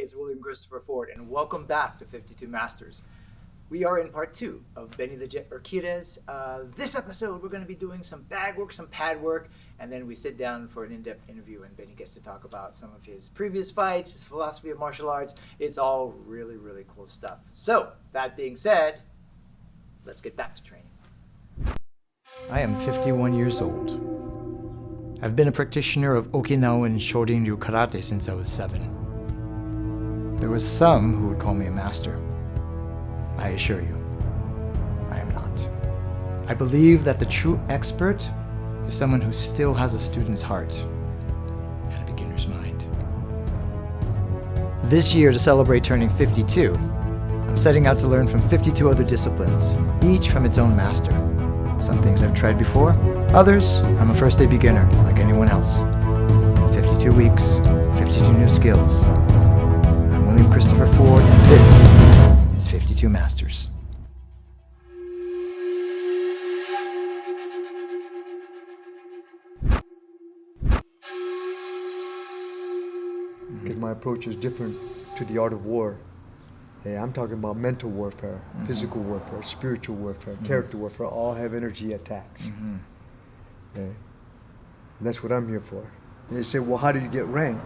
it's William Christopher Ford, and welcome back to 52 Masters. We are in part 2 of Benny the Jet Urquidez. This episode, we're going to be doing some bag work, some pad work, and then we sit down for an in-depth interview, and Benny gets to talk about some of his previous fights, his philosophy of martial arts. It's all really, really cool stuff. So, that being said, let's get back to training. I am 51 years old. I've been a practitioner of Okinawan Shorin-ryu karate since I was 7. There was some who would call me a master. I assure you, I am not. I believe that the true expert is someone who still has a student's heart and a beginner's mind. This year, to celebrate turning 52, I'm setting out to learn from 52 other disciplines, each from its own master. Some things I've tried before, others I'm a first-day beginner like anyone else. 52 weeks, 52 new skills. I'm William Christopher Ford, and this is 52 Masters. Because my approach is different to the art of war. Hey, I'm talking about mental warfare, physical warfare, spiritual warfare, character warfare, all have energy attacks. Okay? And that's what I'm here for. And they say, well, how do you get rank?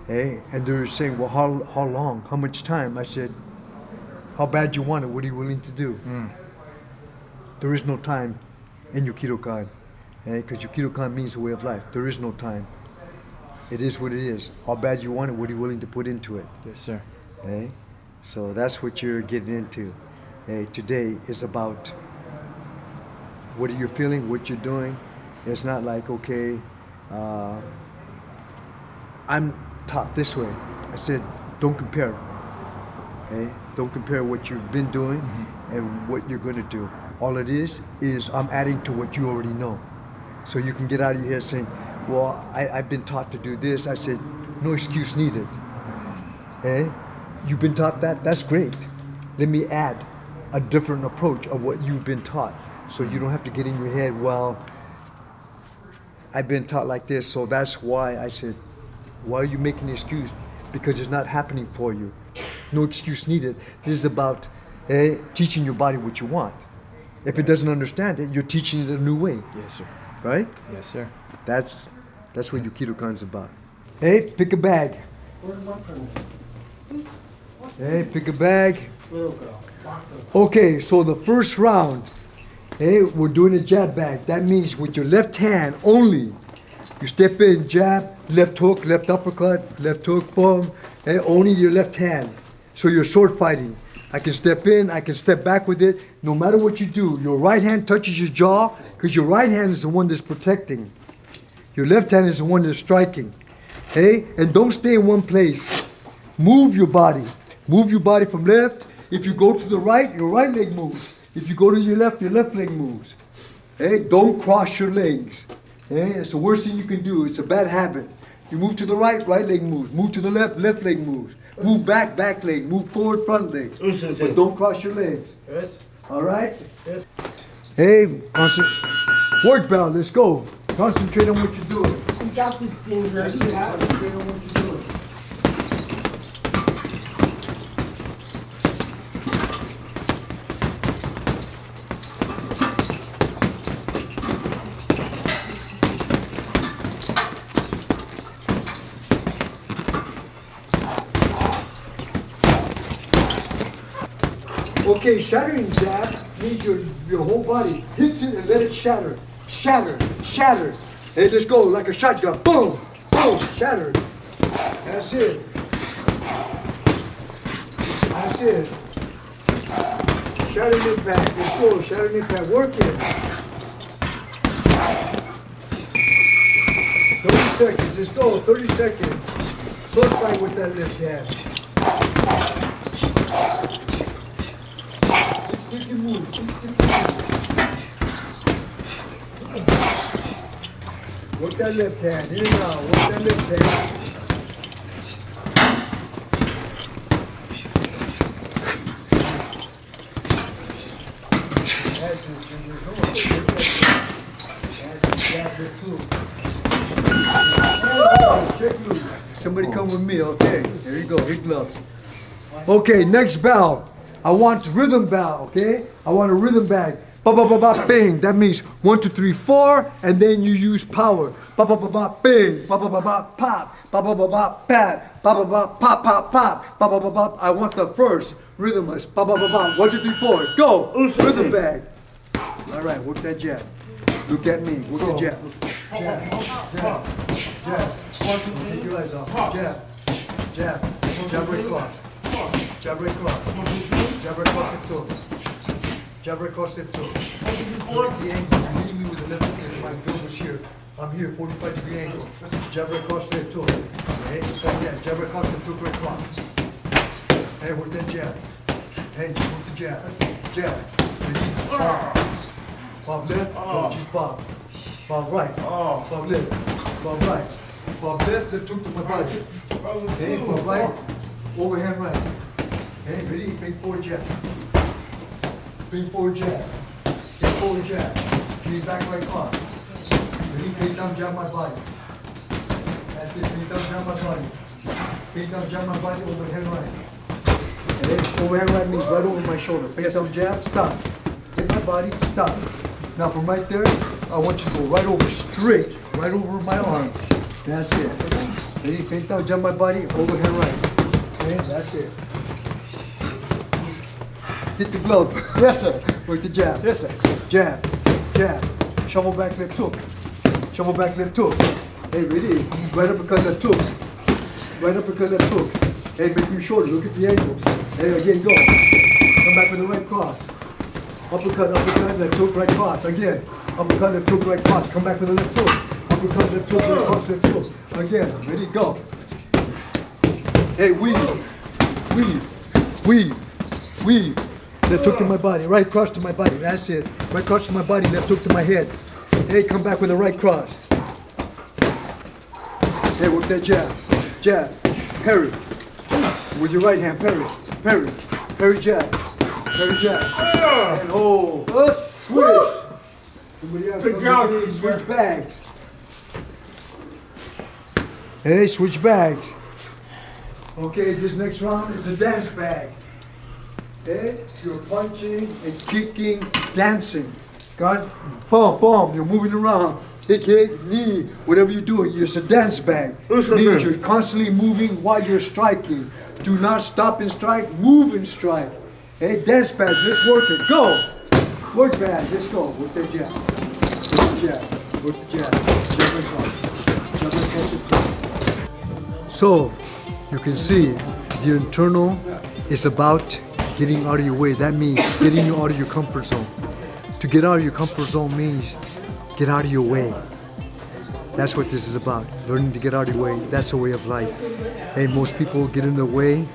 Hey, and they're saying, well, how long, how much time? I said, how bad you want it, what are you willing to do? There is no time in Yukido-kan, because Yukido-kan means a way of life. There is no time. It is what it is. How bad you want it, what are you willing to put into it? Yes, sir. Okay? So that's what you're getting into. Today is about what are you feeling, what you're doing. It's not like, okay, I'm taught this way. I said, don't compare. Okay? Don't compare what you've been doing and what you're going to do. All it is I'm adding to what you already know. So you can get out of your head saying, well, I've been taught to do this. I said, no excuse needed. Okay? You've been taught that? That's great. Let me add a different approach of what you've been taught. So you don't have to get in your head, well, I've been taught like this, so that's why. I said, why are you making an excuse? Because it's not happening for you. No excuse needed. This is about teaching your body what you want. If it doesn't understand it, you're teaching it a new way. Yes, sir. Right? Yes, sir. That's what Yukido-kan's about. Hey, pick a bag. Hey, pick a bag. Okay, so the first round, we're doing a jab bag. That means with your left hand only. You step in, jab, left hook, left uppercut, left hook, boom. Only your left hand. So you're sword fighting. I can step in, I can step back with it. No matter what you do, your right hand touches your jaw because your right hand is the one that's protecting. Your left hand is the one that's striking. And don't stay in one place. Move your body. Move your body from left. If you go to the right, your right leg moves. If you go to your left leg moves. Don't cross your legs. It's the worst thing you can do. It's a bad habit. You move to the right leg moves. Move to the left leg moves. Move back leg. Move forward, front leg. But don't cross your legs. Yes. All right? Yes. Work bell, let's go. Concentrate on what you're doing. You got this thing right here. Concentrate on what you're doing. Okay, shattering jab means your whole body hits it and let it shatter. Shatter. Hey, let's go like a shotgun. Boom, boom, shatter. That's it. Shattering impact. Let's go, shattering impact. Work it. 30 seconds. Let's go, 30 seconds. Sword fight with that left hand. Moves. Work that left hand, in and out. Work that left hand. somebody come with me. Okay, there you go, big gloves. Okay, next bow. I want rhythm bow, okay? I want a rhythm bag. Ba ba ba ba bang. That means 1, 2, 3, 4, and then you use power. Ba ba ba ba bang. Ba ba ba ba pop. Ba ba ba ba pat. Ba ba ba pop pop pop. Ba ba ba ba. I want the first rhythm. Ba ba ba ba. 1, 2, 3, 4. Go. Rhythm bag. All right, work that jab. Look at me. Work the jab. Jab. Jab. Jab. Don't take your eyes off. Jab. Jab. Jab right cross. Jab right cross. Jab right cross hip toe. Jab right cross hip toe. The angle. You leave me with the left hook. My bill was here. I'm here, 45-degree angle. Jab right cross hip toe. Okay, so yeah, jab right cross hip toe, right cross. Hey, work that jab. Hey, work the jab. Jab. Bob. Bob left, don't just bob. Bob right. Bob left. Bob right. Bob left, left hook to my body. Hey, bob right. Overhand right. Hey, ready? Big forward jab. Big forward jab. Big forward jab. Knee back right cross. Ready? Big thumb jab my body. That's it. Big thumb jab my body. Big thumb jab my body. Overhand right. Okay? Overhand right means right over my shoulder. Big thumb jab. Stop. Hit my body. Stop. Now from right there, I want you to go right over straight. Right over my arm. That's it. Ready? Big thumb jab my body. Overhand right. Okay, that's it. Hit the glove. Yes, sir. Work the jab. Yes, sir. Jab. Jab. Shovel back left hook. Shovel back left hook. Hey, ready? Right uppercut left hook. Right uppercut left hook. Hey, make him shorter. Look at the angles. Hey, again, go. Come back with the right cross. Uppercut, uppercut, left hook, right cross. Again. Uppercut, left hook, right cross. Come back with the left hook. Uppercut, left hook, right cross, left hook. Again. Ready? Go. Hey, weave, weave, weave, weave. Left hook to my body, right cross to my body. That's it. Right cross to my body, left hook to my head. Hey, come back with the right cross. Hey, work that jab. Jab. Parry. With your right hand, parry. Parry. Parry jab. Parry jab. And hold. Switch. Somebody else. Good job. Switch bags. Hey, switch bags. Okay, this next round is a dance bag. Okay, you're punching and kicking, dancing. Got boom, boom, you're moving around. Kick, kick, knee, whatever you're doing, it's a dance bag. Means you're constantly moving while you're striking. Do not stop and strike, move and strike. Hey, dance bag, let's work it. Go! Work bag, let's go. Work that jab. Work the jab. Work the jab. Jab and cross. Jab and cross. So, you can see the internal is about getting out of your way. That means getting you out of your comfort zone. To get out of your comfort zone means get out of your way. That's what this is about. Learning to get out of your way. That's a way of life. Hey, most people get in their way.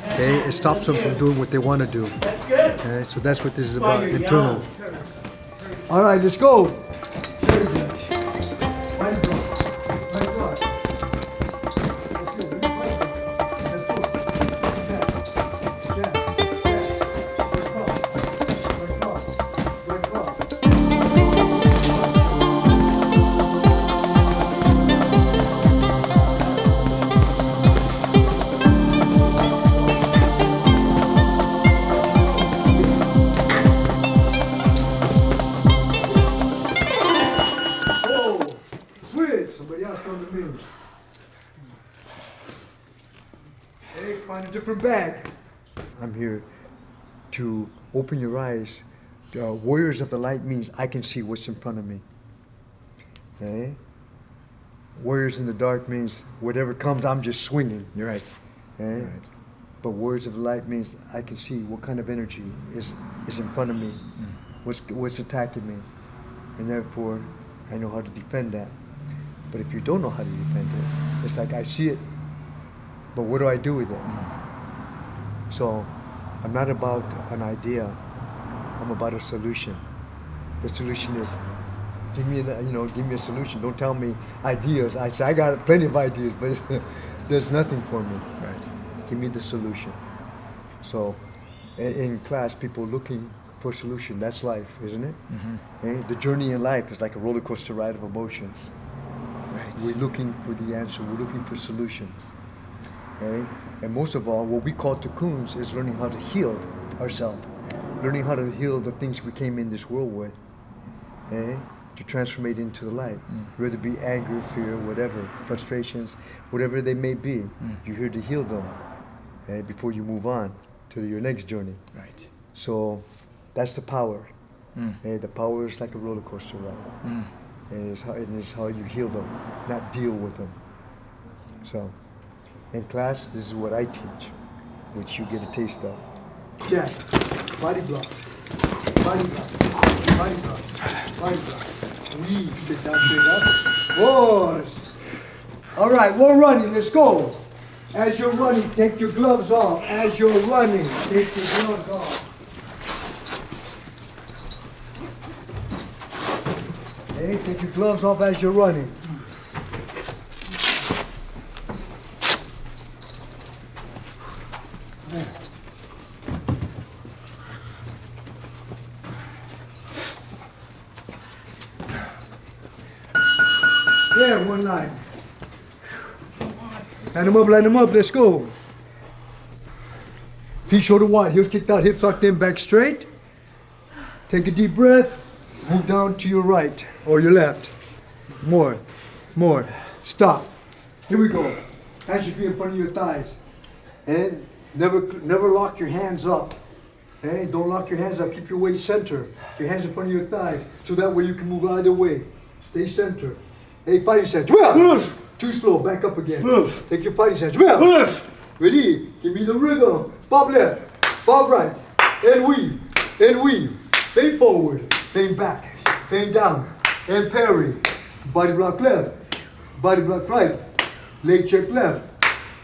Okay, it stops them from doing what they want to do. Okay, so that's what this is about. Internal. All right, let's go. Very good. Right across. Right across. That's good. That's good. Jab. Right cross. Right cross. Whoa! Switch! Somebody else come to me. Hey, find a different bag. I'm here to open your eyes. Warriors of the light means I can see what's in front of me. Okay? Warriors in the dark means whatever comes, I'm just swinging. You're right. Okay? You're right. But warriors of the light means I can see what kind of energy is in front of me, what's attacking me, and therefore I know how to defend that. But if you don't know how to defend it, it's like I see it, but what do I do with it? So I'm not about an idea. I'm about a solution. The solution is give me a solution. Don't tell me ideas. I say I got plenty of ideas, but there's nothing for me. Right. Give me the solution. So in class, people looking for a solution. That's life, isn't it? Okay? The journey in life is like a roller coaster ride of emotions. Right. We're looking for the answer. We're looking for solutions. Okay? And most of all, what we call cocoons is learning how to heal ourselves, learning how to heal the things we came in this world with, okay? To transform it into the light, whether it be anger, fear, whatever, frustrations, whatever they may be. You're here to heal them, okay? Before you move on to your next journey. Right. So that's the power. Okay? The power is like a roller coaster ride. And it's how you heal them, not deal with them. So, in class, this is what I teach, which you get a taste of. Jack, body block, body block, body block, body block. We get down, straight up. Boys. All right, we're running. Let's go. As you're running, take your gloves off. As you're running, take your gloves off. Okay, take your gloves off as you're running. There, one line. Line them up, let's go. Feet shoulder wide, heels kicked out, hips tucked in, back straight. Take a deep breath, move down to your right or your left. More. Stop. Here we go. Hands should be in front of your thighs. And never lock your hands up. Okay? Don't lock your hands up, keep your weight center. Your hands in front of your thighs, so that way you can move either way. Stay centered. Hey, fighting stance. Too slow. Back up again. Take your fighting stance. Ready? Give me the rhythm. Bob left. Bob right. And weave. And weave. Bend forward. Bend back. Bend down. And parry. Body block left. Body block right. Leg check left.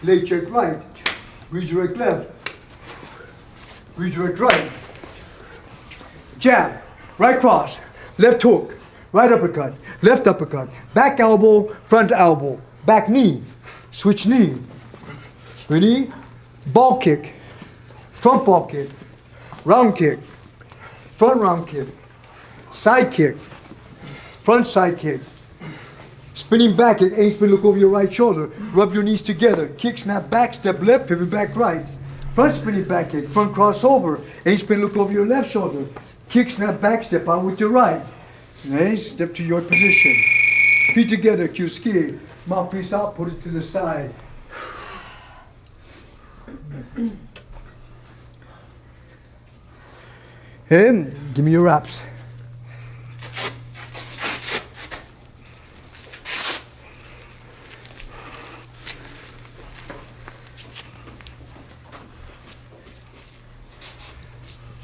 Leg check right. Redirect left. Redirect right. Jab. Right cross. Left hook. Right uppercut, left uppercut, back elbow, front elbow, back knee, switch knee. Ready? Ball kick, front ball kick, round kick, front round kick, side kick, front side kick. Spinning back kick, aim spin, look over your right shoulder, rub your knees together, kick, snap back, step left, pivot back right. Front spinning back kick, front crossover, aim spin, look over your left shoulder, kick, snap back, step out with your right. Nice, step to your position. Feet together, cue ski. Mouthpiece out, put it to the side. And give me your wraps.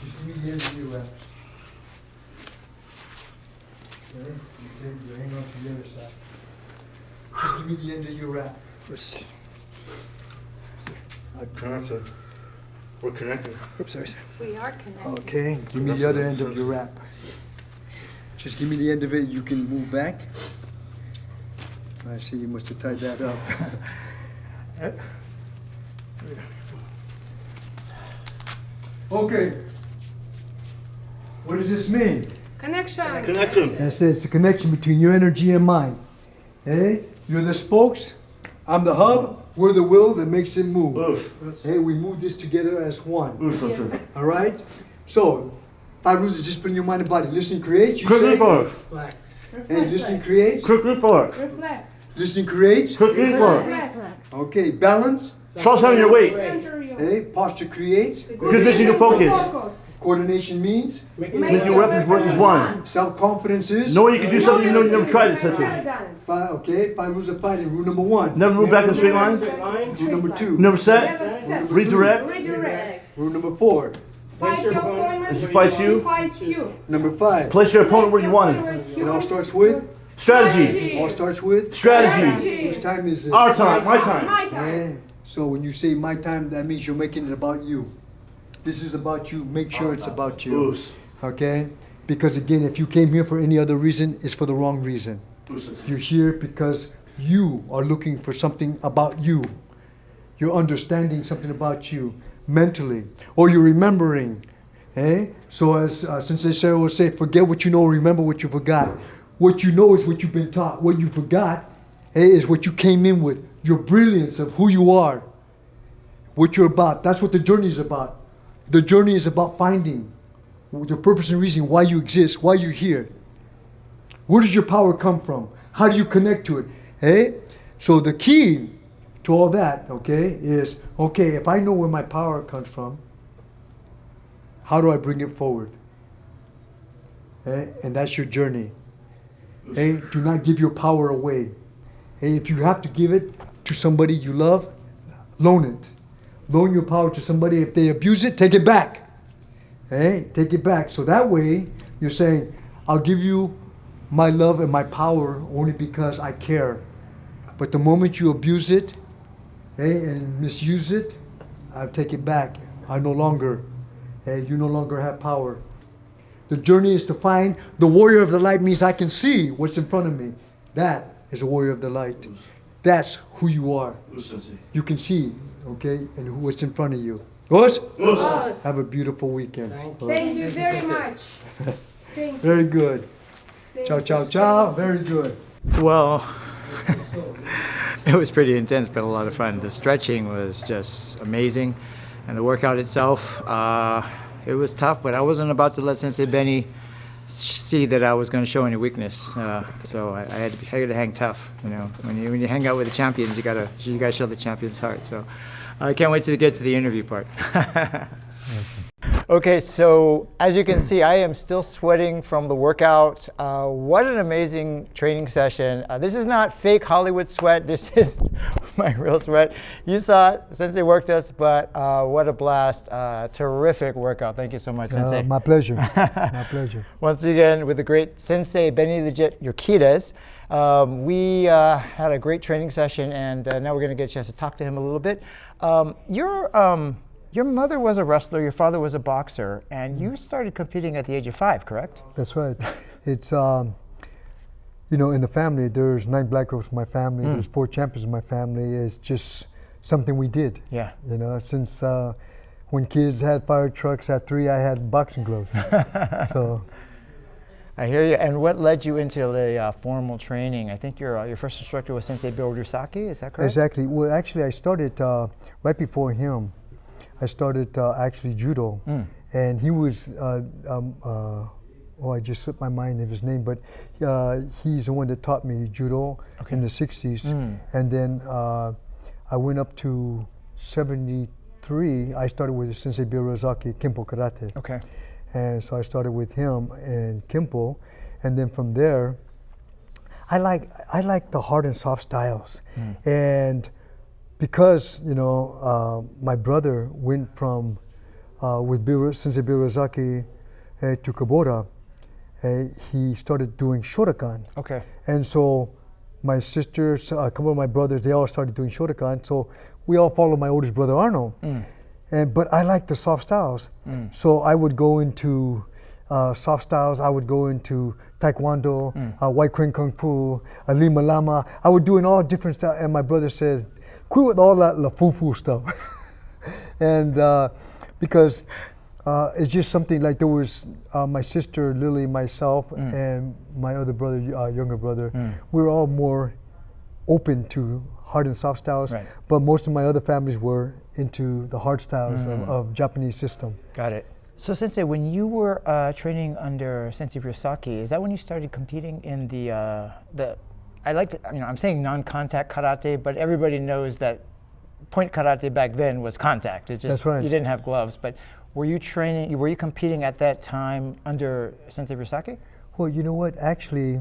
Just give me the end of your wraps. Okay, you hang on to the other side. Just give me the end of your wrap. Connected. We're connected. Oops, sorry. We are connected. Okay, give me the other end of your wrap. Just give me the end of it. You can move back. I see you must have tied that up. Okay. What does this mean? Connection. Connection. That's it. It's the connection between your energy and mine. Hey, you're the spokes. I'm the hub. We're the will that makes it move. Oof. Hey, we move this together as one. Oof, Yes. All right? So, 5 rules is just put in your mind and body. Listen, create. You Quick say. report. Flex. Hey, listen, create. Quick report. Reflect. Listen, create. Quick report. Reflect. Okay, balance. Trust on your weight. Center your Hey, posture creates. Good vision to focus. Coordination means. Making Make your weapons work as one. Self-confidence is. Know you can do something even though you never tried it, Sensei. Okay, 5 rules of fighting. Rule number 1. Never move back in a straight line. Rule number 2. Never set. Set. Redirect. Redirect. Rule number 4. Fight your opponent. If he fights you, Fights you. Number 5. place your opponent where you want him. It all starts with. Strategy. All starts with. Strategy. Whose time is it? Our time. My time. My time. Yeah. So when you say my time, that means you're making it about you. This is about you. Make sure it's about you. Oof. Okay? Because again, if you came here for any other reason, it's for the wrong reason. Oof. You're here because you are looking for something about you. You're understanding something about you mentally, or you're remembering. Eh? So as Sensei Sarah will say, forget what you know, remember what you forgot. What you know is what you've been taught. What you forgot is what you came in with. Your brilliance of who you are. what you're about. That's what the journey is about. The journey is about finding the purpose and reason why you exist, why you're here. Where does your power come from? How do you connect to it? Hey? So the key to all that, okay, is, okay, if I know where my power comes from, how do I bring it forward? Okay? And that's your journey. Hey, do not give your power away. Hey, if you have to give it to somebody you love, loan it. Loan your power to somebody. If they abuse it, take it back. Hey, take it back. So that way, you're saying, I'll give you my love and my power only because I care. But the moment you abuse it, hey, and misuse it, I'll take it back. I no longer, hey, you no longer have power. The journey is to find the warrior of the light means I can see what's in front of me. That is a warrior of the light. That's who you are. You can see, okay, and what's in front of you. Us? Us. Have a beautiful weekend. Thank you very much. Thank you. Very good. Ciao, ciao, ciao. Very good. Well, it was pretty intense, but a lot of fun. The stretching was just amazing, and the workout itself, it was tough, but I wasn't about to let Sensei Benny see that I was going to show any weakness. So I had to hang tough. You know, when you hang out with the champions, you gotta show the champion's heart. So I can't wait to get to the interview part. Okay, so as you can see, I am still sweating from the workout. What an amazing training session. This is not fake Hollywood sweat. This is my real sweat. You saw it. Sensei worked us, but what a blast. Terrific workout. Thank you so much, Sensei. My pleasure. My pleasure. Once again, with the great Sensei Benny the Jet Urquidez. We had a great training session, and now we're going to get a chance to talk to him a little bit. Your mother was a wrestler, your father was a boxer, and you started competing at the age of 5, correct? That's right. It's, you know, in the family, there's 9 black belts in my family, there's 4 champions in my family. It's just something we did. Yeah. You know, since when kids had fire trucks, at 3 I had boxing gloves. So. I hear you. And what led you into the formal training? I think your first instructor was Sensei Bill Rusaki, is that correct? Exactly. Well, actually, I started right before him. I started actually judo, and he was, I just slipped my mind of his name, but he's the one that taught me judo in the 60s. And then I went up to 73, I started with Sensei Bill Razaki, Kimpo Karate. Okay. And so I started with him and Kimpo, and then from there, I like the hard and soft styles. And because, you know, my brother went from, with Sensei Bill Razaki to Kubota, he started doing Shotokan. Okay. And so my sisters, a couple of my brothers, they all started doing Shotokan. So we all followed my oldest brother, Arnold. But I like the soft styles. So I would go into soft styles. I would go into Taekwondo, White Crane Kung Fu, Lima Lama. I would do in all different styles. And my brother said, quit with all that la foo stuff. And because it's just something like there was my sister Lily, myself, and my other brother, younger brother. We were all more open to hard and soft styles, but most of my other families were into the hard styles of Japanese system. Got it. So Sensei, when you were training under Sensei Rusaki, is that when you started competing in the I like to, you know, I'm saying non-contact karate, but everybody knows that point karate back then was contact. It's just, that's right. You didn't have gloves. But were you competing at that time under Sensei Rusaki? Well, you know what? Actually,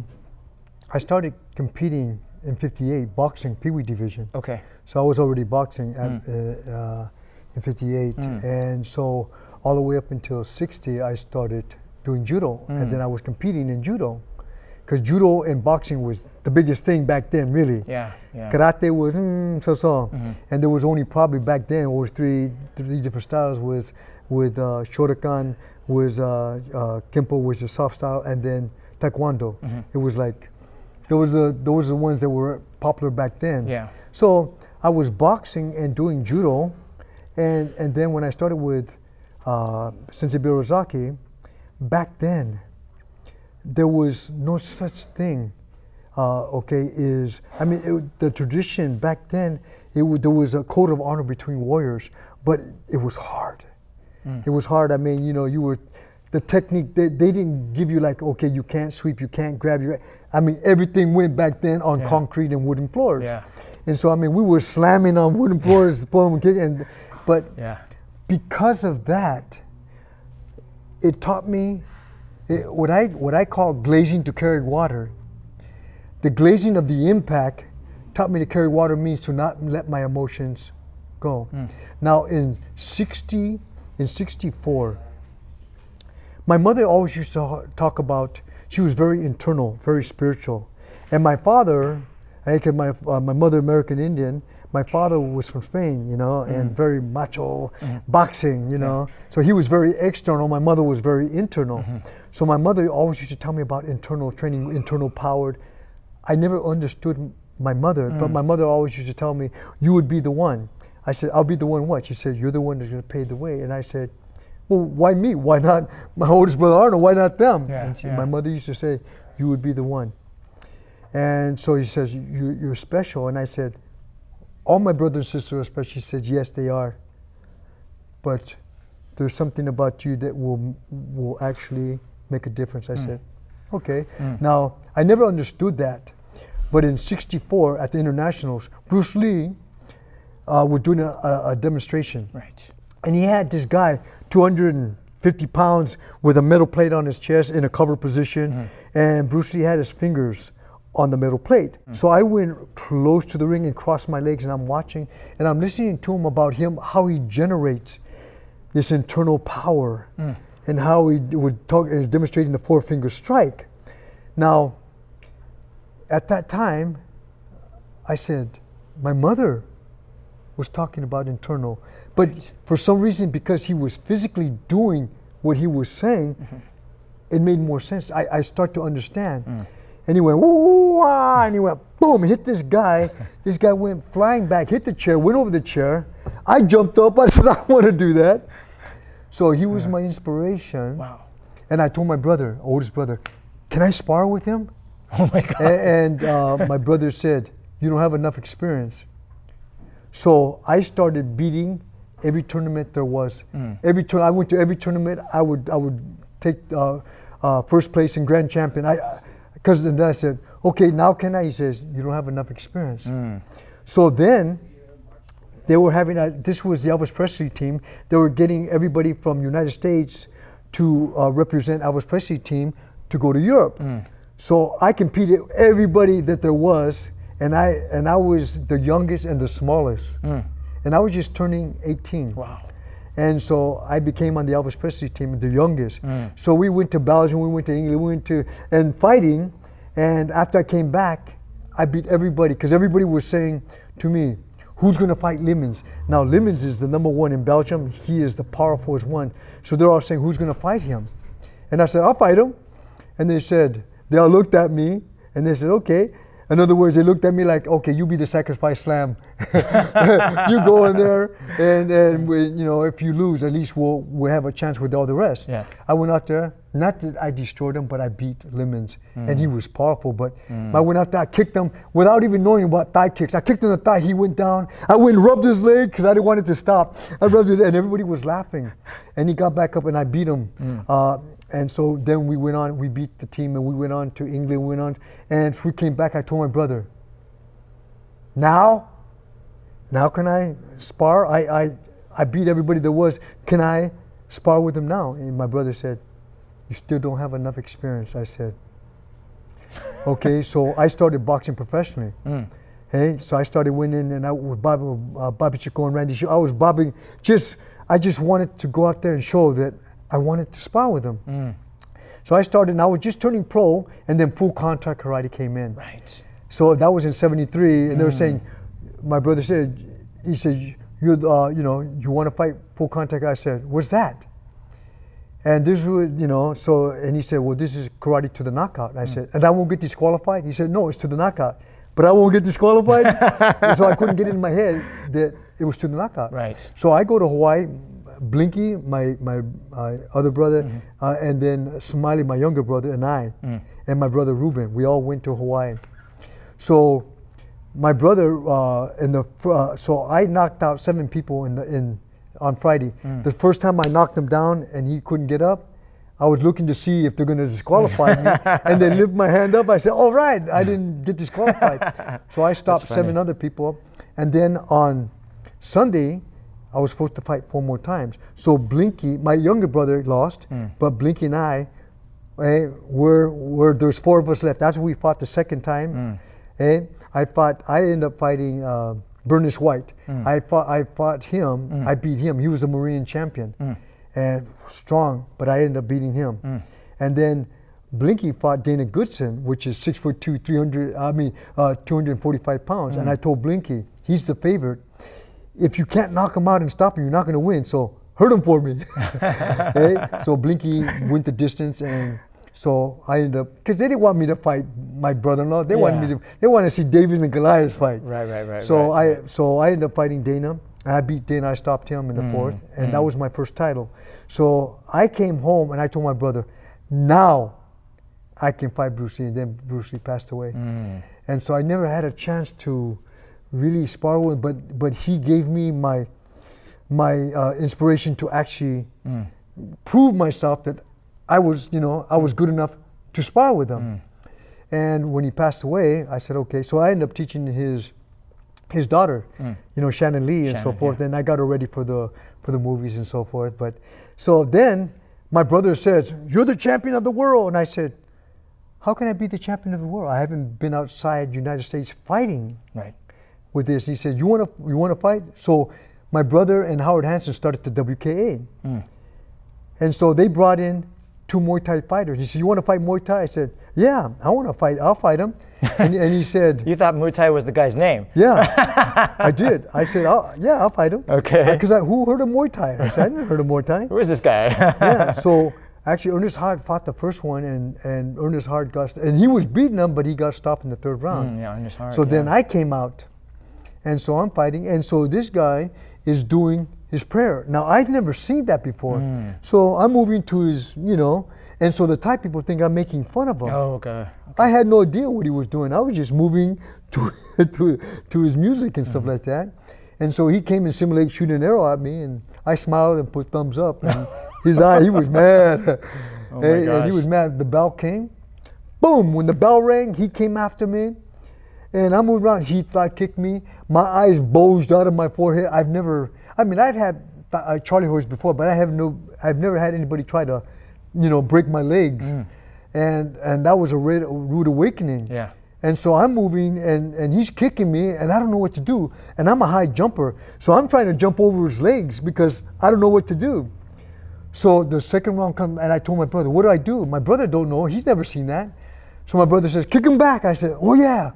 I started competing in '58, boxing, Pee Wee division. Okay. So I was already boxing at, in '58, and so all the way up until '60, I started doing judo, and then I was competing in judo. Because judo and boxing was the biggest thing back then, really. Yeah, yeah. Karate was so-so. And there was only probably back then, was three different styles, with Shotokan, was Kimpo, was the soft style, and then Taekwondo. It was like, those are the ones that were popular back then. Yeah. So I was boxing and doing judo, and then when I started with Sensei Bill Razaki, back then, there was no such thing, the tradition back then, there was a code of honor between warriors. but it was hard. It was hard. I mean, you know, the technique, they didn't give you like, okay, you can't sweep, you can't grab. I mean, everything went back then on concrete and wooden floors. Yeah. And so, I mean, we were slamming on wooden floors, but because of that, it taught me what I call glazing to carry water. The glazing of the impact taught me to carry water means to not let my emotions go. Now in 64, my mother always used to talk about, she was very internal, very spiritual. And my father, my mother American Indian, my father was from Spain, you know, and very macho, boxing, you know. So he was very external, my mother was very internal. So my mother always used to tell me about internal training, internal powered. I never understood my mother, but my mother always used to tell me, you would be the one. I said, I'll be the one what? She said, you're the one that's gonna pay the way. And I said, well, why me? Why not my oldest brother Arnold? Why not them? My mother used to say, you would be the one. And so he says, you're special. And I said, all my brothers and sisters are special. She said, yes, they are. But there's something about you that will actually make a difference. I said, okay. Now, I never understood that. But in 64 at the internationals, Bruce Lee was doing a demonstration. Right. And he had this guy, 250 pounds, with a metal plate on his chest in a cover position. And Bruce Lee had his fingers on the metal plate. So I went close to the ring and crossed my legs, and I'm watching, and I'm listening to him about how he generates this internal power, and how he would talk and is demonstrating the 4-finger strike. Now, at that time, I said, my mother was talking about internal, but for some reason, because he was physically doing what he was saying, it made more sense. I start to understand. And he went, woo, and he went, boom, hit this guy. This guy went flying back, hit the chair, went over the chair. I jumped up, I said, I want to do that. So he was my inspiration. Wow. And I told my brother, oldest brother, can I spar with him? Oh my God. And my brother said, you don't have enough experience. So I started beating every tournament there was. I went to every tournament. I would take first place and grand champion. Because then I said, okay, now can I? He says, you don't have enough experience. So then they were having this was the Elvis Presley team. They were getting everybody from United States to represent Elvis Presley team to go to Europe. So I competed everybody that there was, and I was the youngest and the smallest. And I was just turning 18. Wow. And so I became on the Elvis Presley team, the youngest. So we went to Belgium, we went to England, we went to, and fighting. And after I came back, I beat everybody, because everybody was saying to me, who's gonna fight Lemons? Now Lemons is the #1 in Belgium. He is the powerful one. So they're all saying, who's gonna fight him? And I said, I'll fight him. And they all looked at me and they said, okay. In other words, they looked at me like, okay, you be the sacrifice slam. You go in there, and we, you know, if you lose, at least we'll have a chance with all the rest. Yeah. I went out there, not that I destroyed him, but I beat Lemons, and he was powerful. But I went out there, I kicked him without even knowing about thigh kicks. I kicked him in the thigh, he went down. I went and rubbed his leg because I didn't want it to stop. I rubbed it, and everybody was laughing. And he got back up, and I beat him. And so then we went on, we beat the team, and we went on to England, and we came back. I told my brother, now can I spar? I beat everybody there was. Can I spar with him now? And my brother said, you still don't have enough experience. I said, okay. So I started boxing professionally. Hey, so I started winning, and I was Bobby Chico and Randy Shaw. I was bobbing. I just wanted to go out there and show that I wanted to spar with him. So I started, and I was just turning pro, and then full contact karate came in. Right. So that was in '73, and they were saying, my brother said, he said, you want to fight full contact? I said, what's that? And this was, so, and he said, well, this is karate to the knockout. I said, and I won't get disqualified? He said, no, it's to the knockout. But I won't get disqualified? And so I couldn't get it in my head that it was to the knockout. Right. So I go to Hawaii, Blinky, my other brother, and then Smiley, my younger brother, and I, and my brother Ruben. We all went to Hawaii. So my brother, so I knocked out 7 people in on Friday. The first time I knocked him down and he couldn't get up, I was looking to see if they're going to disqualify me, and they lift my hand up. I said, "All right, I didn't get disqualified." So I stopped 7 other people, and then on Sunday, I was supposed to fight 4 more times. So Blinky, my younger brother, lost, but Blinky and I, there's 4 of us left. After we fought the second time, I ended up fighting Bernice White. I fought him. I beat him. He was a Marine champion. And strong, but I ended up beating him. And then Blinky fought Dana Goodson, which is 6'2", 245 pounds. And I told Blinky, he's the favorite. If you can't knock him out and stop him, you're not going to win. So hurt him for me. So Blinky went the distance, and so I ended up, because they didn't want me to fight my brother-in-law. They wanted to see David and Goliath fight. Right. So I ended up fighting Dana. And I beat Dana. I stopped him in the 4th, and that was my first title. So I came home and I told my brother, now I can fight Bruce Lee. And then Bruce Lee passed away. And so I never had a chance to really spar with him, but he gave me my inspiration to actually prove myself that I was good enough to spar with him. And when he passed away, I said, okay. So I ended up teaching his daughter, Shannon Lee and so forth, and I got her ready for the movies and so forth. But so then my brother says, "You're the champion of the world," and I said, "How can I be the champion of the world? I haven't been outside United States fighting with this." He said, "You want to fight?" So my brother and Howard Hansen started the WKA, and so they brought in 2 Muay Thai fighters. He said, "You want to fight Muay Thai?" I said, "Yeah, I want to fight. I'll fight him." And he said, You thought Muay Thai was the guy's name? Yeah, I did. I said, I'll fight him. Okay. Because who heard of Muay Thai? I said, I never heard of Muay Thai. Who is this guy? Yeah, so actually Ernest Hart fought the first one, and Ernest Hart and he was beating him, but he got stopped in the 3rd round. Ernest Hart. So then I came out, and so I'm fighting, and so this guy is doing his prayer. Now, I'd never seen that before. So I'm moving to his, and so the Thai people think I'm making fun of him. Oh, okay. I had no idea what he was doing. I was just moving to his music and stuff like that. And so he came and simulated shooting an arrow at me, and I smiled and put thumbs up. And his eye, he was mad. And he was mad. The bell came. Boom! When the bell rang, he came after me. And I moved around. He kicked me. My eyes bulged out of my forehead. I've had Charlie horse before, but I've never had anybody try to, break my legs. And that was a rude awakening. Yeah. And so I'm moving, and he's kicking me, and I don't know what to do. And I'm a high jumper, so I'm trying to jump over his legs because I don't know what to do. So the second round comes, and I told my brother, "What do I do?" My brother don't know. He's never seen that. So my brother says, "Kick him back." I said, "Oh yeah."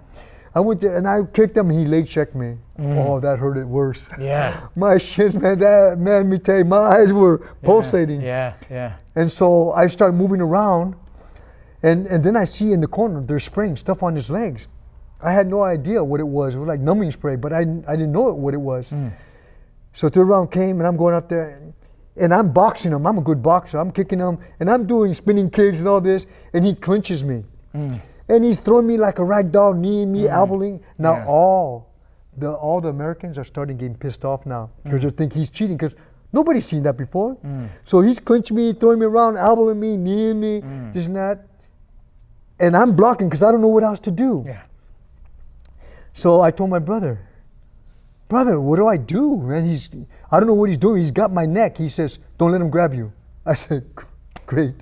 I went there and I kicked him, and he leg checked me. Oh, that hurt it worse. Yeah. My shins, man, let me tell you, my eyes were pulsating. Yeah. And so I started moving around, and then I see in the corner, they're spraying stuff on his legs. I had no idea what it was. It was like numbing spray, but I didn't know what it was. So 3rd round came, and I'm going up there, and I'm boxing him. I'm a good boxer. I'm kicking him, and I'm doing spinning kicks and all this, and he clinches me. And he's throwing me like a rag doll, kneeing me, elbowing. Now all the Americans are starting getting pissed off now because they think he's cheating because nobody's seen that before. So he's clinching me, throwing me around, elbowing me, kneeing me, this and that. And I'm blocking because I don't know what else to do. Yeah. So I told my brother, what do I do, man? I don't know what he's doing. He's got my neck. He says, "Don't let him grab you." I said, "Great."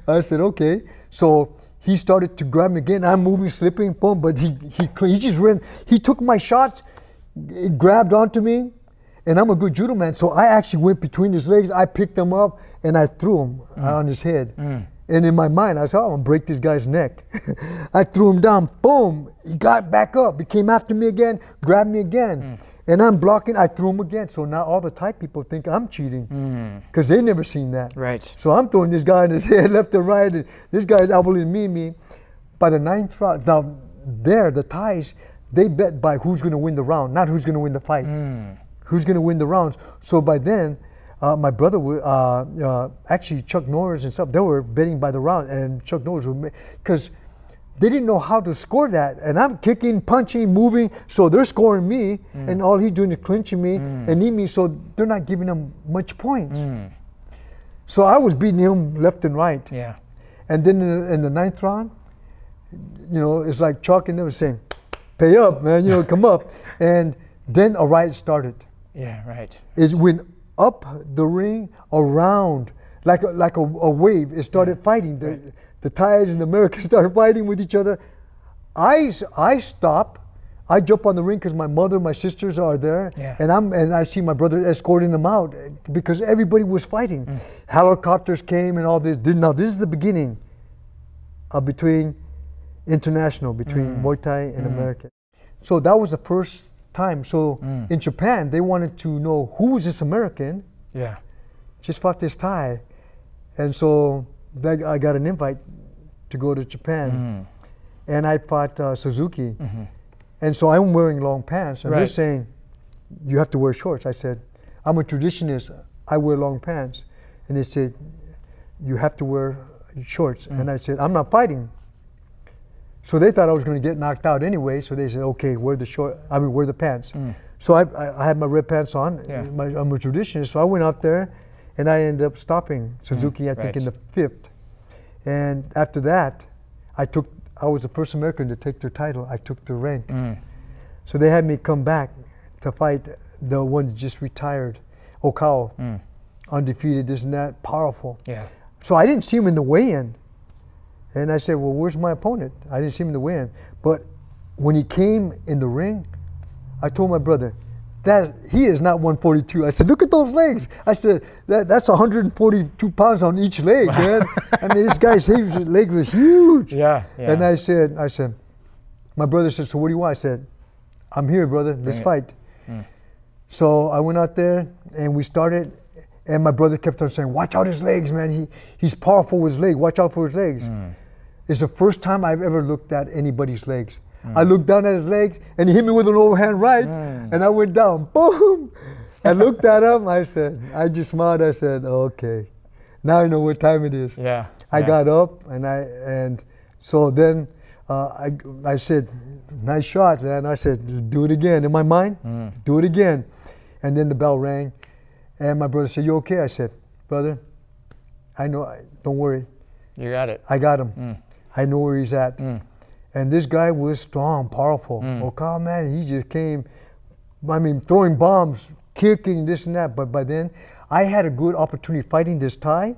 I said, "Okay." So he started to grab me again. I'm moving, slipping, boom, but he just ran. He took my shots, grabbed onto me, and I'm a good judo man, so I actually went between his legs. I picked him up, and I threw him on his head. And in my mind, I said, "I'm gonna break this guy's neck." I threw him down, boom, he got back up. He came after me again, grabbed me again. And I'm blocking, I threw him again. So now all the Thai people think I'm cheating because they never seen that. Right. So I'm throwing this guy in his head left and right, and this guy's elbowing me. By the 9th round, now the Thais, they bet by who's gonna win the round, not who's gonna win the fight. Who's gonna win the rounds. So by then, my brother, actually Chuck Norris and stuff, they were betting by the round, and Chuck Norris would, because they didn't know how to score that. And I'm kicking, punching, moving, so they're scoring me, and all he's doing is clinching me and knee me, so they're not giving him much points. So I was beating him left and right. Yeah. And then in the 9th round, you know, it's like Chuck and they were saying, pay up, man, you know, come up. And then a riot started. Yeah, right. It went up the ring, around, like a wave. It started fighting. The Thais and the Americans started fighting with each other. I stop. I jump on the ring because my mother, my sisters are there, and I see my brother escorting them out because everybody was fighting. Helicopters came and all this. Now this is the beginning between Muay Thai and American. So that was the first time. So in Japan, they wanted to know who is this American. Yeah. Just fought this Thai, and so I got an invite to go to Japan, and I fought Suzuki. And so I'm wearing long pants, and they're saying, you have to wear shorts. I said, I'm a traditionalist, I wear long pants. And they said, you have to wear shorts. And I said, I'm not fighting. So they thought I was going to get knocked out anyway, so they said, okay, wear the pants. So I had my red pants on, I'm a traditionalist, so I went out there, and I ended up stopping Suzuki, I think in the 5th. And after that, I was the first American to take their title. I took the rank. So they had me come back to fight the one that just retired, Okao, undefeated, this and that, powerful. Yeah. So I didn't see him in the weigh-in. And I said, well, where's my opponent? I didn't see him in the weigh-in. But when he came in the ring, I told my brother, that he is not 142. I said, look at those legs. I said, that's 142 pounds on each leg, man. I mean, this guy's leg was huge. Yeah. And I said, my brother said, so what do you want? I said, I'm here, brother. Let's fight. So I went out there and we started, and my brother kept on saying, watch out his legs, man. He's powerful with his leg. Watch out for his legs. It's the first time I've ever looked at anybody's legs. I looked down at his legs, and he hit me with an overhand right, and I went down, boom. I looked at him, I just smiled, I said, okay, now I know what time it is. Yeah. I got up, and so then I said, nice shot, man. I said, do it again. In my mind, do it again. And then the bell rang, and my brother said, you okay? I said, brother, I know, don't worry. You got it. I got him. I know where he's at. And this guy was strong, powerful. Okao, man, he just came, I mean, throwing bombs, kicking, this and that. But by then, I had a good opportunity fighting this Thai.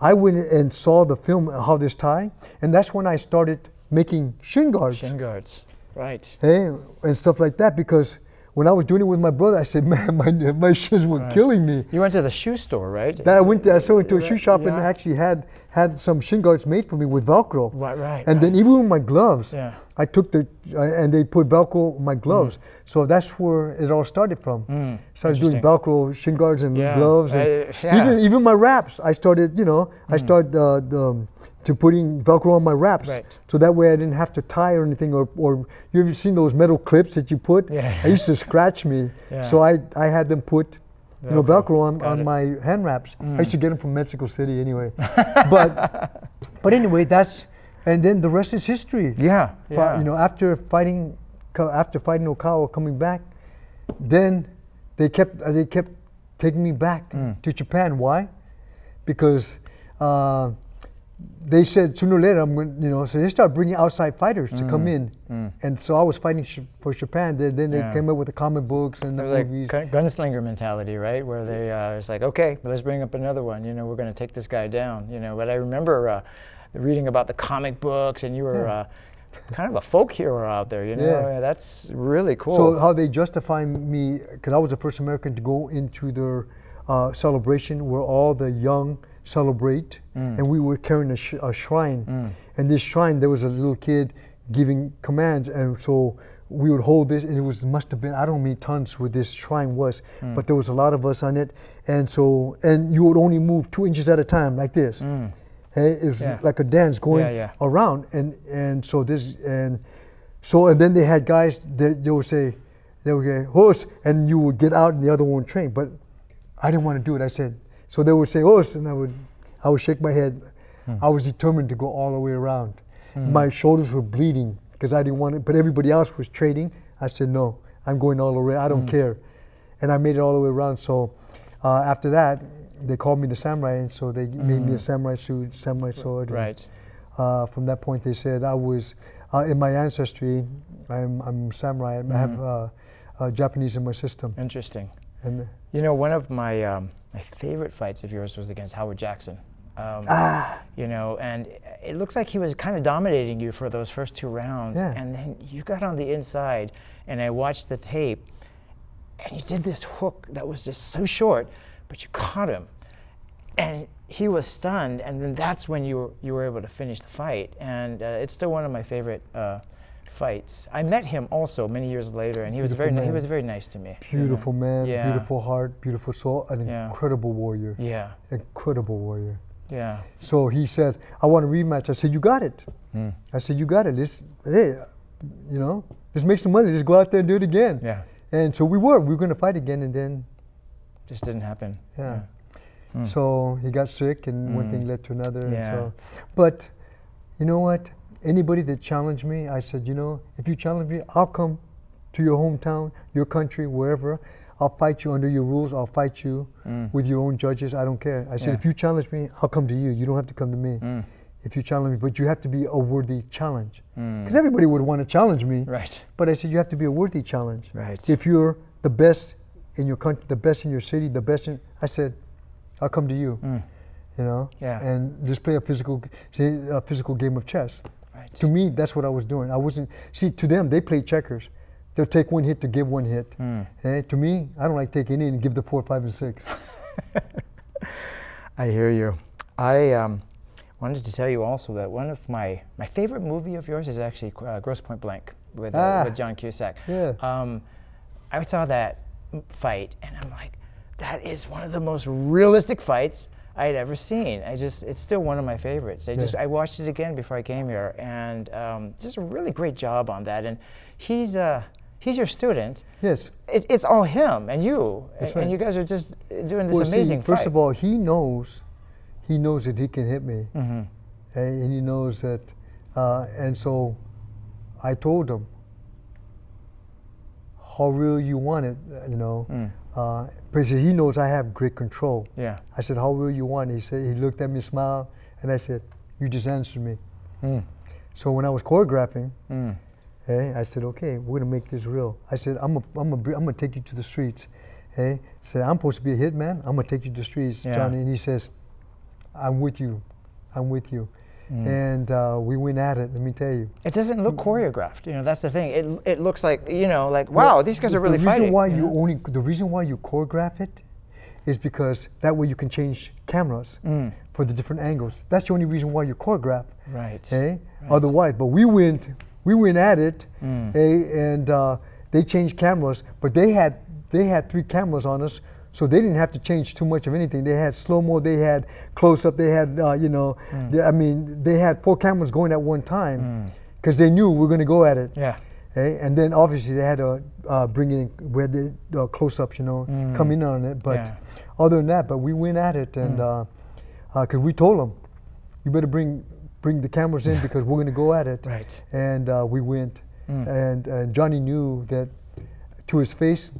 I went and saw the film, how this Thai, and that's when I started making shin guards. Shin guards, right. Hey, and stuff like that, because when I was doing it with my brother, I said, man, my shins were killing me. You went to the shoe store, right? I went to a shoe shop and actually had some shin guards made for me with Velcro. Right. And then even with my gloves, I took and they put Velcro on my gloves. So that's where it all started from. Started doing Velcro shin guards and gloves. And even my wraps, I started, to putting Velcro on my wraps. Right. So that way I didn't have to tie or anything, or you ever seen those metal clips that you put? I used to scratch me. So I had them put Velcro on my hand wraps. I used to get them from Mexico City anyway. but anyway, and then the rest is history. Yeah. After fighting Okao, coming back, then they kept taking me back to Japan. Why? Because they said sooner or later I'm going, so they started bringing outside fighters to come in, and so I was fighting for Japan. Then they came up with the comic books and the movies. Like gunslinger mentality, right? Where they it's like, okay, but let's bring up another one. We're going to take this guy down. But I remember reading about the comic books, and you were kind of a folk hero out there. That's really cool. So how they justify me, because I was the first American to go into their celebration where all the young celebrate, and we were carrying a shrine, and this shrine, there was a little kid giving commands, and so we would hold this, and it must have been, I don't know how many tons where this shrine was, but there was a lot of us on it, and you would only move 2 inches at a time, like this. Hey, it was like a dance going around, and then they had guys that they would say, horse, and you would get out and the other one would train, but I didn't want to do it. I said, so they would say, horse, and I would shake my head. I was determined to go all the way around. My shoulders were bleeding because I didn't want it, but everybody else was trading. I said, no, I'm going all the way. I don't care. And I made it all the way around. So after that, they called me the samurai, and so they made me a samurai suit, samurai sword. Right. And, from that point, they said I was, in my ancestry, I'm samurai. I have Japanese in my system. Interesting. And You know, one of my my favorite fights of yours was against Howard Jackson. You know, and it looks like he was kind of dominating you for those first 2 rounds, Yeah. and then you got on the inside, and I watched the tape, and you did this hook that was just so short, but you caught him, and he was stunned, and then that's when you were able to finish the fight, and it's still one of my favorite fights. I met him also many years later, and he was very nice to me. beautiful man, Yeah. beautiful heart, beautiful soul, an incredible warrior. Yeah. Incredible warrior. Yeah. So he said, I want a rematch. I said, you got it. I said, you got it. Hey, you know, let's make some money. Let's go out there and do it again. Yeah. And so we were going to fight again, and then, Just didn't happen. yeah. So he got sick, and one thing led to another. And Yeah. so, but you know what? Anybody that challenged me, I said, you know, if you challenge me, I'll come to your hometown, your country, wherever. I'll fight you under your rules. I'll fight you with your own judges. I don't care. I said, Yeah. if you challenge me, I'll come to you. You don't have to come to me. If you challenge me, but you have to be a worthy challenge. Because everybody would want to challenge me. Right. But I said, you have to be a worthy challenge. Right. If you're the best in your country, the best in your city, the best in, I said, I'll come to you. You know? Yeah. And just play a physical game of chess. Right. To me, that's what I was doing. I wasn't, see, to them, they play checkers. They'll take one hit to give one hit. To me, I don't like taking in and give the 4, 5, and 6. I hear you. I wanted to tell you also that one of my favorite movie of yours is actually Grosse Point Blank with John Cusack. Yeah. I saw that fight, and I'm like, that is one of the most realistic fights I had ever seen. It's still one of my favorites. I watched it again before I came here, and just a really great job on that. And he's your student. Yes. It's all him and you, That's and right. you guys are just doing this Well, amazing see, first fight. of all, he knows that he can hit me. And he knows that, and so I told him, how real you want it, you know. Because he knows I have great control. Yeah. I said, how real you want it? He said, he looked at me, smiled, and I said, you just answered me. So when I was choreographing, I said, okay, we're gonna make this real. I said, I'm gonna take you to the streets. I said, I'm supposed to be a hitman. I'm gonna take you to the streets, Johnny. And he says, I'm with you. I'm with you. And we went at it, let me tell you. It doesn't look choreographed. You know, that's the thing. It looks like, you know, like, wow, these guys are really fighting. The reason why you choreograph it is because that way you can change cameras for the different angles. That's the only reason why you choreograph. Right. Otherwise, but we went at it, and they changed cameras, but they had 3 cameras on us, so they didn't have to change too much of anything. They had slow-mo, they had close-up, they had, they had 4 cameras going at one time, because they knew we were going to go at it. Yeah. And then obviously they had to bring in where the close-ups, come in on it. But other than that, but we went at it, and because we told them, you better bring the cameras in because we're going to go at it. Right. And we went, and Johnny knew that to his face,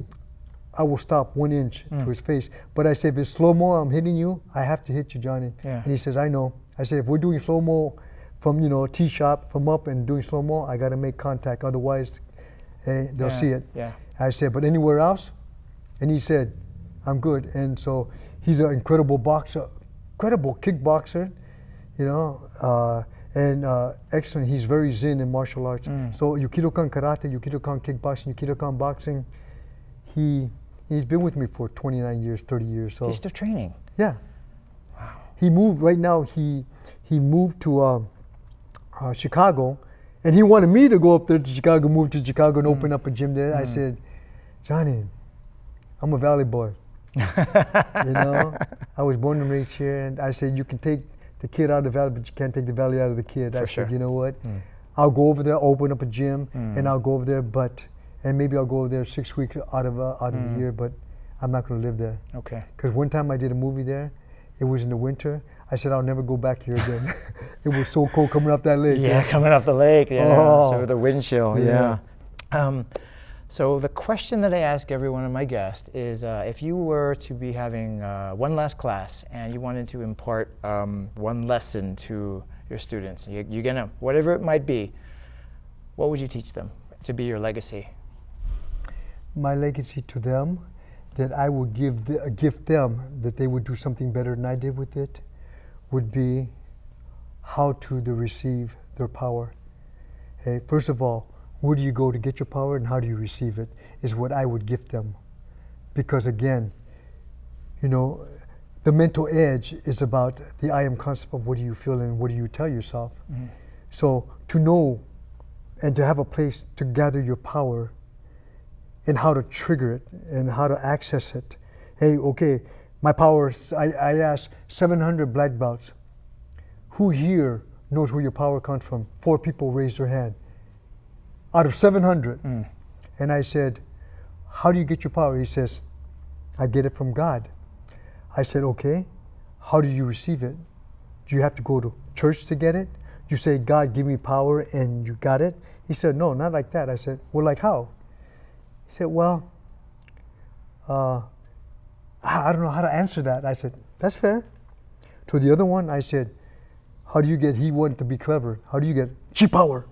I will stop 1 inch to his face. But I said, if it's slow-mo, I'm hitting you, I have to hit you, Johnny. Yeah. And he says, I know. I said, if we're doing slow-mo from, tee shot, from up and doing slow-mo, I got to make contact. Otherwise, they'll see it. Yeah. I said, but anywhere else? And he said, I'm good. And so he's an incredible boxer, incredible kickboxer, and excellent. He's very zen in martial arts. So Yukido-kan karate, Yukido-kan kickboxing, Yukido-kan boxing, he's been with me for 29 years, 30 years. So He's still training. yeah. Wow. He moved, right now he moved to Chicago, and he wanted me to go up there to Chicago, move to Chicago and open up a gym there. I said, Johnny, I'm a valley boy. I was born and raised here, and I said, you can take the kid out of the valley, but you can't take the valley out of the kid. I said, you know what? I'll go over there, open up a gym, and I'll go over there, and maybe I'll go over there 6 weeks out of the year, but I'm not going to live there. Okay. Because one time I did a movie there, It was in the winter. I said, I'll never go back here again. It was so cold coming up that lake. Yeah, coming off the lake. Yeah, Oh. so the wind chill. Yeah. Yeah. So the question that I ask every one of my guests is, if you were to be having one last class and you wanted to impart one lesson to your students, you're gonna, whatever it might be, what would you teach them to be your legacy? My legacy to them, that I would gift them, that they would do something better than I did with it, would be how to receive their power. Okay? First of all, where do you go to get your power and how do you receive it is what I would gift them. Because again, you know, the mental edge is about the I am concept of what do you feel and what do you tell yourself. Mm-hmm. So To know and to have a place to gather your power and how to trigger it and how to access it. Hey, okay, my power, I asked 700 black belts. Who here knows where your power comes from? 4 people raised their hand. Out of 700. And I said, how do you get your power? He says, I get it from God. I said, okay, how do you receive it? Do you have to go to church to get it? You say, God, give me power and you got it? He said, no, not like that. I said, well, like how? He said, well, I don't know how to answer that. I said, that's fair. To the other one, I said, how do you get, he wanted to be clever. How do you get cheap power?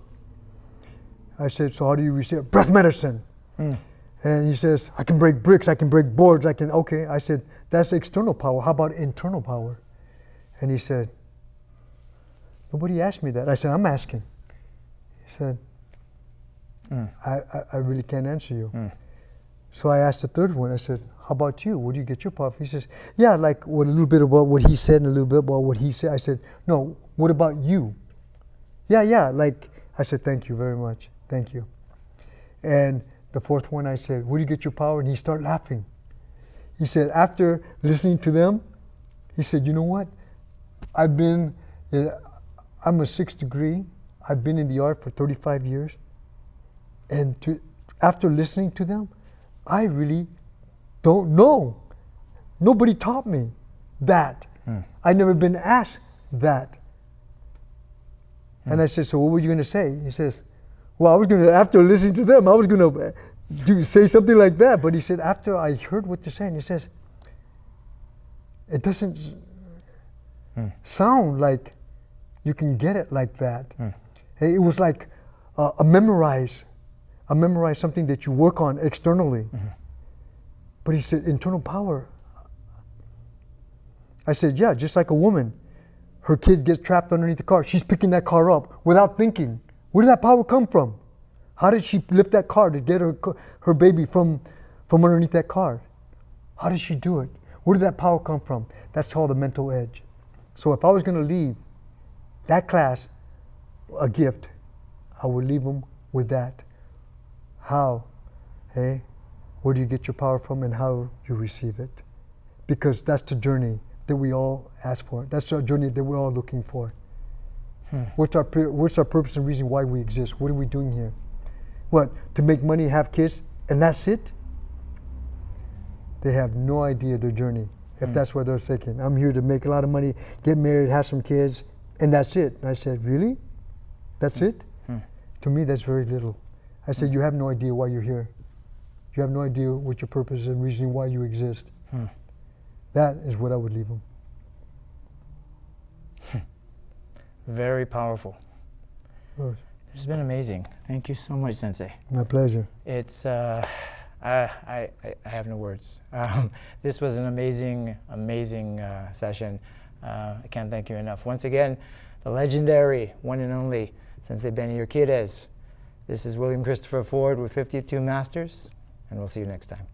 I said, so how do you receive breath medicine? And he says, I can break bricks, I can break boards, I can, okay. I said, that's external power. How about internal power? And he said, nobody asked me that. I said, I'm asking. He said, I really can't answer you. So I asked the third one, I said, how about you? Where do you get your power? He says, yeah, like a little bit about what he said and a little bit about what he said. I said, no, what about you? Yeah, like, I said, thank you very much. Thank you. And the fourth one, I said, where do you get your power? And he started laughing. He said, after listening to them, he said, you know what? I'm a 6th degree. I've been in the art for 35 years. And after listening to them, I really don't know. Nobody taught me that. I never been asked that. And I said, so what were you going to say? He says, well, I was going to, after listening to them, I was going to say something like that. But he said, after I heard what they're saying, he says, it doesn't sound like you can get it like that. It was like a memorize something that you work on externally. But he said, internal power. I said, yeah, just like a woman. Her kid gets trapped underneath the car. She's picking that car up without thinking. Where did that power come from? How did she lift that car to get her baby from underneath that car? How did she do it? Where did that power come from? That's called the mental edge. So if I was going to leave that class a gift, I would leave them with that. How? Hey, where do you get your power from and how you receive it? Because that's the journey that we all ask for. That's the journey that we're all looking for. What's our purpose and reason why we exist? What are we doing here? What, to make money, have kids, and that's it? They have no idea their journey, if that's what they're thinking. I'm here to make a lot of money, get married, have some kids, and that's it. And I said, really? That's it? To me, that's very little. I said, you have no idea why you're here. You have no idea what your purpose and reason why you exist. That is what I would leave them. Very powerful. It's been amazing. Thank you so much, Sensei. My pleasure. It's I have no words. This was an amazing session. I can't thank you enough. Once again, the legendary one and only Sensei Benny Urquidez. This is William Christopher Ford with 52 Masters, and we'll see you next time.